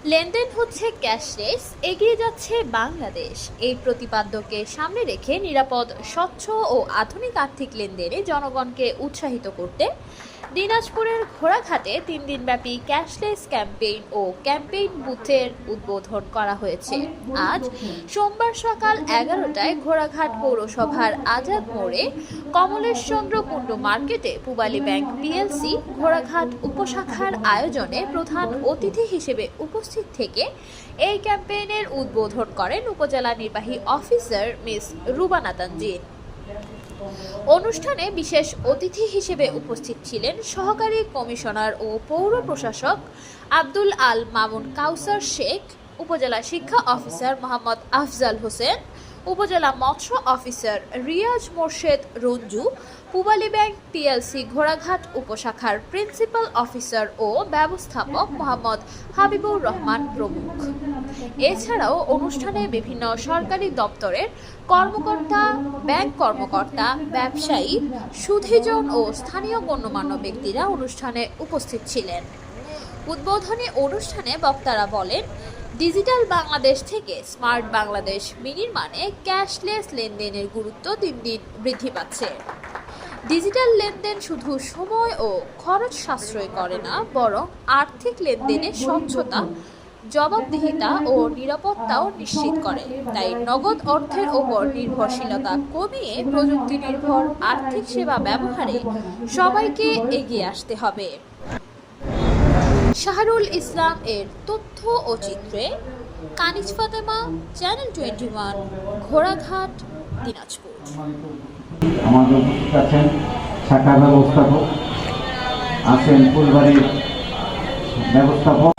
লেনদেন হচ্ছে ক্যাশলেস, এগিয়ে যাচ্ছে বাংলাদেশ। এই প্রতিপাদ্যকে সামনে রেখে নিরাপদ, স্বচ্ছ ও আধুনিক আর্থিক লেনদেনে জনগণকে উৎসাহিত করতে দিনাজপুরের ঘোড়াঘাটে 3 দিনব্যাপী ক্যাশলেস ক্যাম্পেইন ও ক্যাম্পেইন বুথের উদ্বোধন করা হয়েছে। আজ সোমবার সকাল 11টায় ঘোড়াঘাট পৌরসভার আজাদ মোড়ে কমলেশচন্দ্র কুণ্ডু মার্কেটে পূবালী ব্যাংক পিএলসি ঘোড়াঘাট উপশাখার আয়োজনে প্রধান অতিথি হিসেবে উপস্থিত থেকে এই ক্যাম্পেইনের উদ্বোধন করেন উপজেলা নির্বাহী অফিসার মিস রুবানা তানজিন। অনুষ্ঠানে বিশেষ অতিথি হিসেবে উপস্থিত ছিলেন সহকারী কমিশনার ও পৌর প্রশাসক আব্দুল আল মামুন কাউসার শেখ, উপজেলা শিক্ষা অফিসার মোহাম্মদ আফজাল হোসেন, উপজেলা মৎস্য officer Riaz Morshed Ranju, Pubali bank PLC ঘোড়াঘাট উপশাখার প্রিন্সিপাল অফিসার ও ব্যবস্থাপক মোহাম্মদ হাবিবুর রহমান প্রমুখ। এছাড়াও অনুষ্ঠানে বিভিন্ন সরকারি দপ্তরের কর্মকর্তা, ব্যাংক কর্মকর্তা, ব্যবসায়ী, সুধীজন ও স্থানীয় গণ্যমান্য ব্যক্তিরা অনুষ্ঠানে উপস্থিত ছিলেন। উদ্বোধনী অনুষ্ঠানে বক্তারা বলেন, ডিজিটাল বাংলাদেশ থেকে স্মার্ট বাংলাদেশ বিনির্মাণে ক্যাশলেস লেনদেনের গুরুত্ব দিন দিন বৃদ্ধি পাচ্ছে। ডিজিটাল লেনদেন শুধু সময় ও খরচ সাশ্রয় করে না, বরং আর্থিক লেনদেনে স্বচ্ছতা, জবাবদিহিতা ও নিরাপত্তাও নিশ্চিত করে। তাই নগদ অর্থের ওপর নির্ভরশীলতা কমিয়ে প্রযুক্তি নির্ভর আর্থিক সেবা ব্যবহারে সবাইকে এগিয়ে আসতে হবে। শাহরুল ইসলাম এর তথ্য ও চিত্রে কানিজ ফাতেমা, চ্যানেল 21, ঘোড়াঘাট, দিনাজপুর। আমাদের উপস্থিত আছেন শাখা ব্যবস্থাপক, আছেন ফুলবাড়ির ব্যবস্থাপক।